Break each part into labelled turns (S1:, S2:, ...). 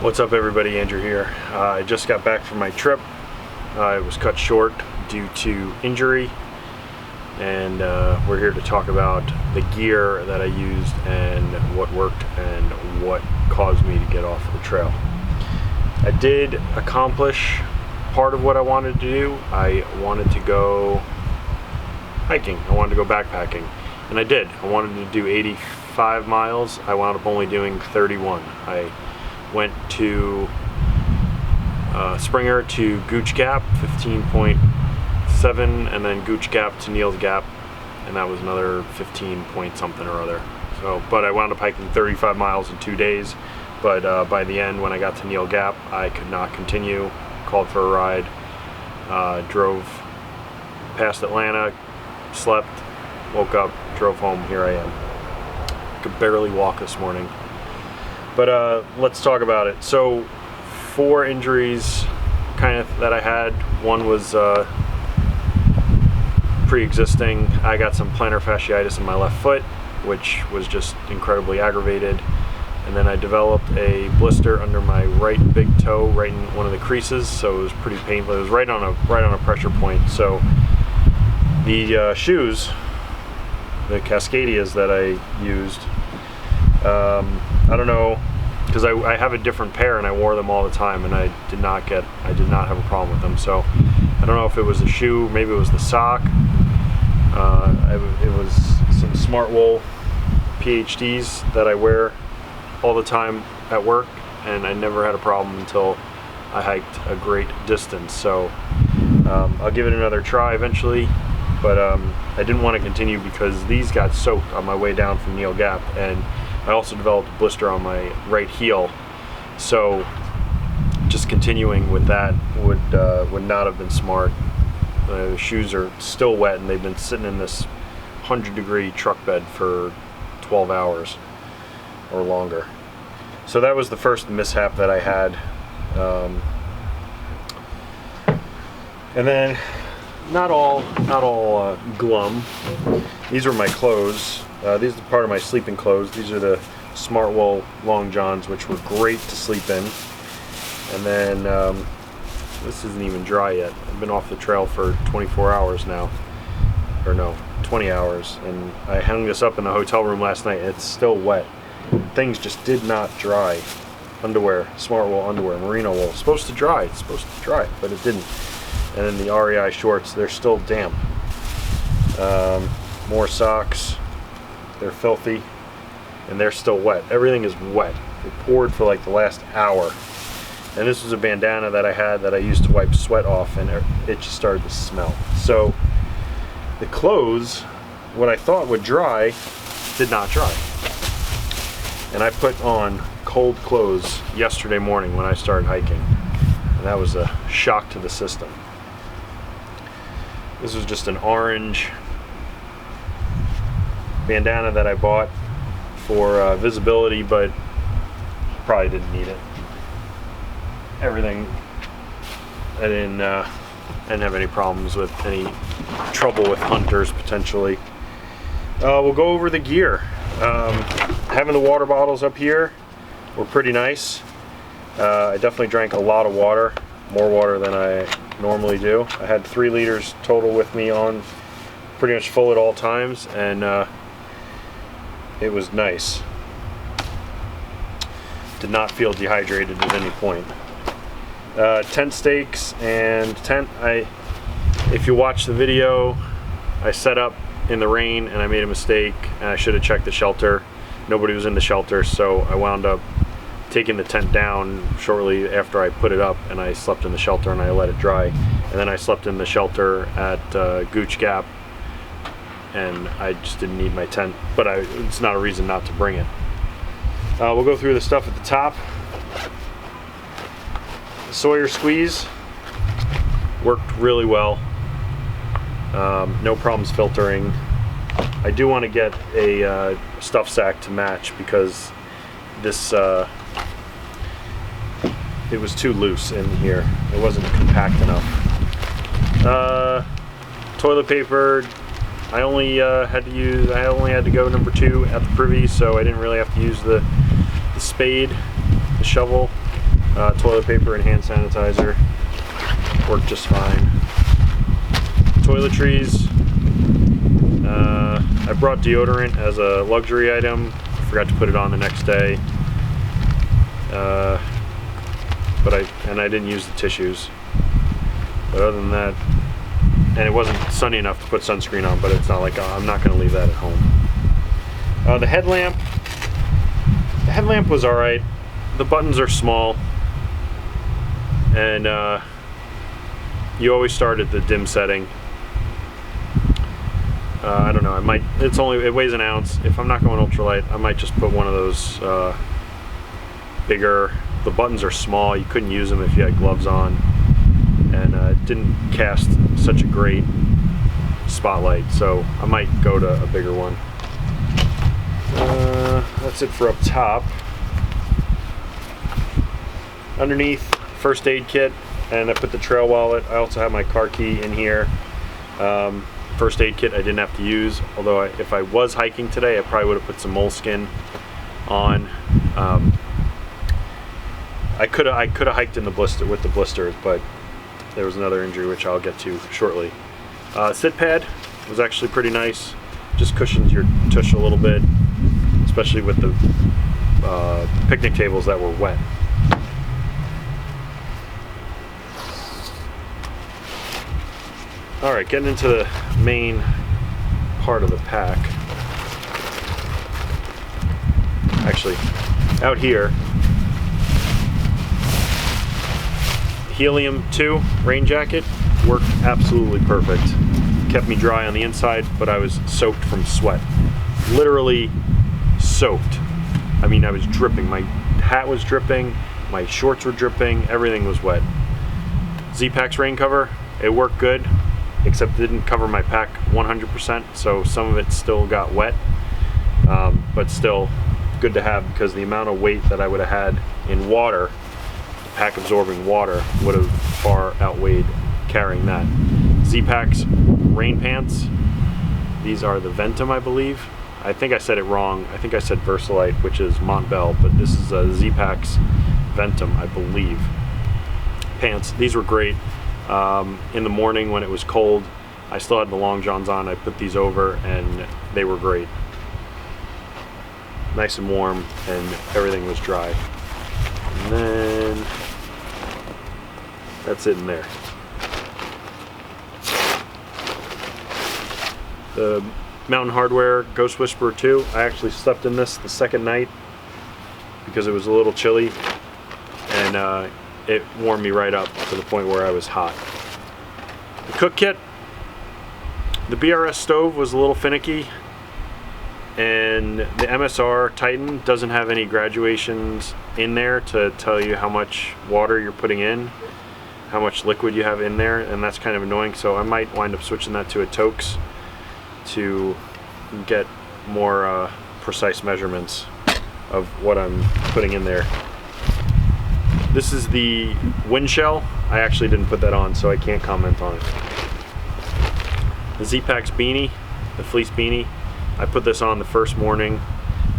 S1: What's up everybody, Andrew here. I just got back from my trip. It was cut short due to injury, and we're here to talk about the gear that I used and what worked and what caused me to get off the trail. I did accomplish part of what I wanted to do. I wanted to go hiking. I wanted to go backpacking, and I did. I wanted to do 85 miles. I wound up only doing 31. I went to Springer to Gooch Gap, 15.7, and then Gooch Gap to Neal's Gap, and that was another 15 point something or other. So, but I wound up hiking 35 miles in 2 days. But by the end, when I got to Neal Gap, I could not continue. Called for a ride, drove past Atlanta, slept, woke up, drove home. Here I am. I could barely walk this morning. But let's talk about it. So 4 injuries kind of that I had. One was pre-existing. I got some plantar fasciitis in my left foot, which was just incredibly aggravated. And then I developed a blister under my right big toe, right in one of the creases. So it was pretty painful. It was right on a pressure point. So the shoes, the Cascadias that I used, I don't know, because I have a different pair and I wore them all the time, and I did not have a problem with them. So I don't know if it was the shoe, maybe it was the sock. It was some Smart Wool PhDs that I wear all the time at work, and I never had a problem until I hiked a great distance. So I'll give it another try eventually, but I didn't want to continue because these got soaked on my way down from Neal Gap, and I also developed a blister on my right heel. So just continuing with that would not have been smart. The shoes are still wet, and they've been sitting in this 100-degree truck bed for 12 hours or longer. So that was the first mishap that I had. And then not all glum. These were my clothes. These are part of my sleeping clothes. These are the Smart Wool long johns, which were great to sleep in. And then this isn't even dry yet. I've been off the trail for 24 hours now, or no, 20 hours, and I hung this up in the hotel room last night. It's still wet. Things just did not dry. Underwear, Smart Wool underwear, merino wool, supposed to dry. It's supposed to dry, but it didn't. And then the REI shorts, they're still damp. More socks. They're filthy, and they're still wet. Everything is wet. It poured for like the last hour. And this was a bandana that I had that I used to wipe sweat off, and it just started to smell. So the clothes, what I thought would dry, did not dry. And I put on cold clothes yesterday morning when I started hiking, and that was a shock to the system. This was just an orange bandana that I bought for visibility, but probably didn't need it. Everything, I didn't have any problems with, any trouble with hunters potentially. We'll go over the gear. Having the water bottles up here were pretty nice. I definitely drank a lot of water, more water than I normally do. I had 3 liters total with me on, pretty much full at all times, and it was nice. Did not feel dehydrated at any point. Tent stakes and tent. If you watch the video, I set up in the rain and I made a mistake, and I should have checked the shelter. Nobody was in the shelter, so I wound up taking the tent down shortly after I put it up, and I slept in the shelter and I let it dry. And then I slept in the shelter at Gooch Gap, and I just didn't need my tent, but it's not a reason not to bring it. We'll go through the stuff at the top. The Sawyer squeeze worked really well. No problems filtering. I do want to get a stuff sack to match, because this it was too loose in here. It wasn't compact enough. Toilet paper, I only had to go number 2 at the privy, so I didn't really have to use the spade, the shovel. Toilet paper and hand sanitizer work just fine. Toiletries, I brought deodorant as a luxury item. I forgot to put it on the next day, but I didn't use the tissues. But other than that, and it wasn't sunny enough to put sunscreen on, but it's not like I'm not going to leave that at home. The headlamp was alright. The buttons are small, and you always start at the dim setting. I don't know, it weighs an ounce. If I'm not going ultralight, I might just put one of those bigger. The buttons are small, you couldn't use them if you had gloves on, and it didn't cast such a great spotlight, so I might go to a bigger one. That's it for up top. Underneath, first aid kit, and I put the trail wallet. I also have my car key in here. First aid kit I didn't have to use, although if I was hiking today, I probably would have put some moleskin on. I could have hiked in the blister with the blisters, but there was another injury which I'll get to shortly. Sit pad was actually pretty nice. Just cushions your tush a little bit, especially with the picnic tables that were wet. All right, getting into the main part of the pack. Actually, out here, Helium 2 rain jacket worked absolutely perfect. Kept me dry on the inside, but I was soaked from sweat. Literally soaked. I mean, I was dripping. My hat was dripping, my shorts were dripping, everything was wet. Z-Pac's rain cover, it worked good, except it didn't cover my pack 100%, so some of it still got wet, but still good to have, because the amount of weight that I would have had in water, pack absorbing water, would have far outweighed carrying that. Z-Pac's rain pants, these are the Ventum, I believe. I think I said it wrong. I think I said Versalite, which is Montbell, but this is a Z-Pac's Ventum, I believe. Pants, these were great. In the morning when it was cold, I still had the long johns on. I put these over and they were great. Nice and warm, and everything was dry. And then that's it in there. The Mountain Hardwear Ghost Whisperer 2, I actually slept in this the second night because it was a little chilly, and it warmed me right up to the point where I was hot. The cook kit, the BRS stove was a little finicky, and the MSR Titan doesn't have any graduations in there to tell you how much water you're putting in, how much liquid you have in there, and that's kind of annoying, so I might wind up switching that to a Toaks to get more precise measurements of what I'm putting in there. This is the wind shell. I actually didn't put that on, so I can't comment on it. The Z-Pac's beanie, the fleece beanie, I put this on the first morning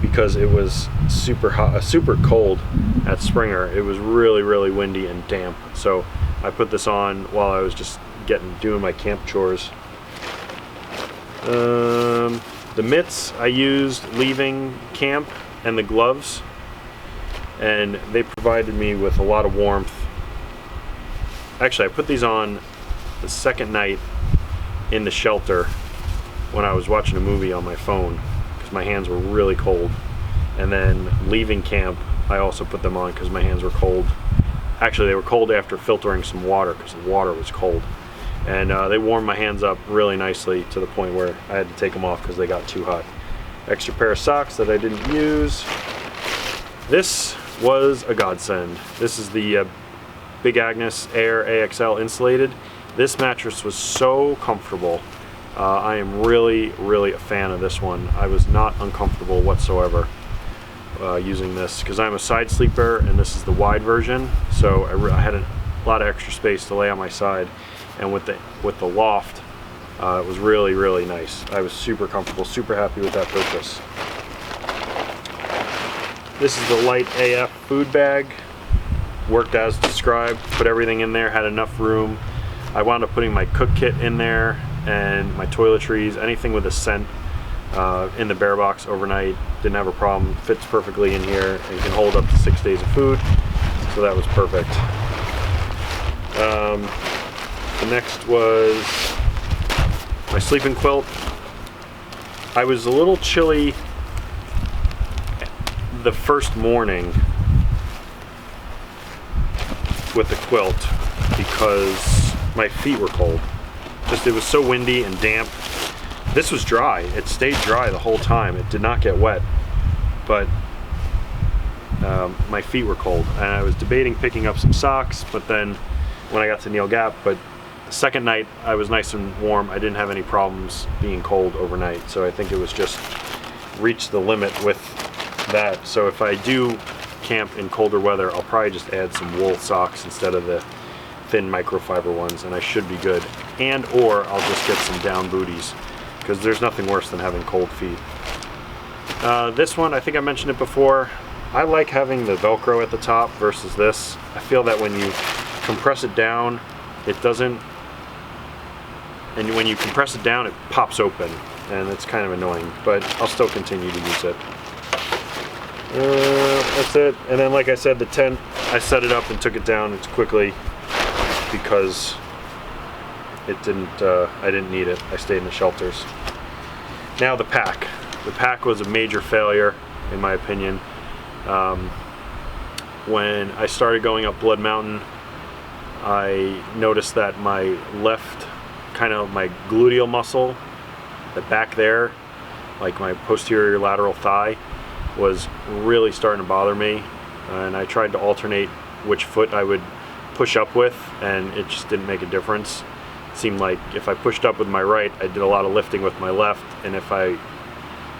S1: because it was super hot, super cold at Springer. It was really, really windy and damp, so I put this on while I was just doing my camp chores. The mitts I used leaving camp, and the gloves, and they provided me with a lot of warmth. Actually, I put these on the second night in the shelter when I was watching a movie on my phone because my hands were really cold. And then leaving camp, I also put them on because my hands were cold. Actually, they were cold after filtering some water because the water was cold. And they warmed my hands up really nicely to the point where I had to take them off because they got too hot. Extra pair of socks that I didn't use. This was a godsend. This is the Big Agnes Air AXL insulated. This mattress was so comfortable. I am really, really a fan of this one. I was not uncomfortable whatsoever using this because I'm a side sleeper, and this is the wide version, so I had a lot of extra space to lay on my side, and with the loft, it was really, really nice. I was super comfortable, super happy with that purchase. This is the Light AF food bag. worked as described. Put everything in there, had enough room. I wound up putting my cook kit in there and my toiletries, anything with a scent, in the bear box overnight. Didn't have a problem. Fits perfectly in here and can hold up to 6 days of food. So that was perfect. The next was my sleeping quilt. I was a little chilly the first morning with the quilt because my feet were cold. Just, it was so windy and damp. This was dry. It stayed dry the whole time. It did not get wet, but my feet were cold, and I was debating picking up some socks, but then when I got to Neil Gap, but the second night I was nice and warm. I didn't have any problems being cold overnight, so I think it was just reached the limit with that. So if I do camp in colder weather, I'll probably just add some wool socks instead of the thin microfiber ones, and I should be good. And or I'll just get some down booties, because there's nothing worse than having cold feet. This one, I think I mentioned it before, I like having the Velcro at the top versus this. I feel that when you compress it down, it doesn't, and when you compress it down, it pops open, and it's kind of annoying, but I'll still continue to use it. That's it. And then, like I said, the tent, I set it up and took it down quickly because it didn't, I didn't need it. I stayed in the shelters. Now the pack. The pack was a major failure, in my opinion. When I started going up Blood Mountain, I noticed that my left, kind of my gluteal muscle, the back there, like my posterior lateral thigh, was really starting to bother me, and I tried to alternate which foot I would push up with, and it just didn't make a difference. It seemed like if I pushed up with my right, I did a lot of lifting with my left, and if I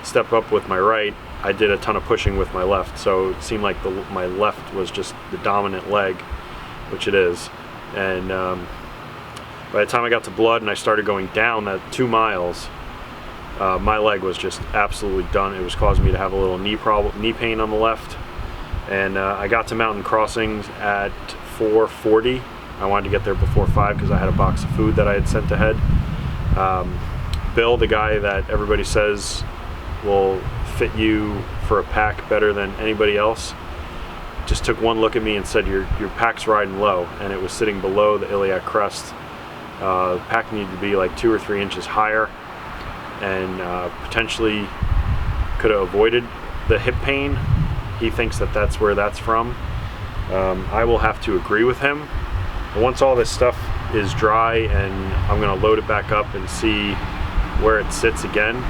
S1: stepped up with my right, I did a ton of pushing with my left. So it seemed like my left was just the dominant leg, which it is. And by the time I got to Blood and I started going down that 2 miles, my leg was just absolutely done. It was causing me to have a little knee pain on the left. And I got to Mountain Crossings at 4:40. I wanted to get there before 5 because I had a box of food that I had sent ahead. Bill, the guy that everybody says will fit you for a pack better than anybody else, just took one look at me and said, your pack's riding low, and it was sitting below the iliac crest. The pack needed to be like 2 or 3 inches higher, and potentially could have avoided the hip pain. He thinks that that's where that's from. I will have to agree with him. And once all this stuff is dry, and I'm gonna load it back up and see where it sits again.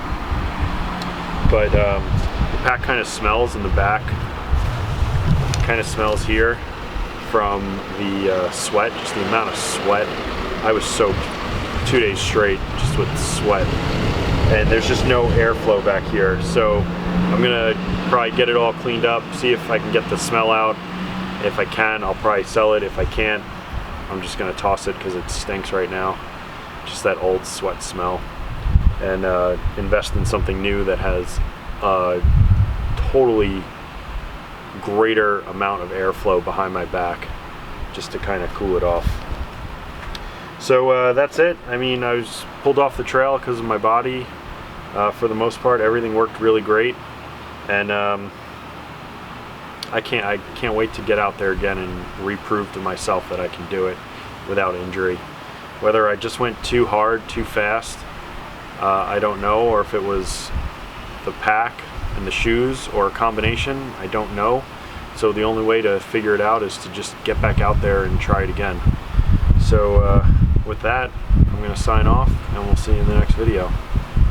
S1: But the pack kind of smells in the back. Kind of smells here from the sweat, just the amount of sweat. I was soaked 2 days straight just with sweat, and there's just no airflow back here. So I'm gonna probably get it all cleaned up, see if I can get the smell out. If I can, I'll probably sell it. If I can't, I'm just gonna toss it because it stinks right now. Just that old sweat smell. And invest in something new that has a totally greater amount of airflow behind my back, just to kind of cool it off. So that's it. I mean, I was pulled off the trail because of my body. For the most part, everything worked really great, and I can't wait to get out there again and reprove to myself that I can do it without injury. Whether I just went too hard, too fast, I don't know, or if it was the pack and the shoes or a combination, I don't know. So the only way to figure it out is to just get back out there and try it again. So with that, I'm going to sign off, and we'll see you in the next video.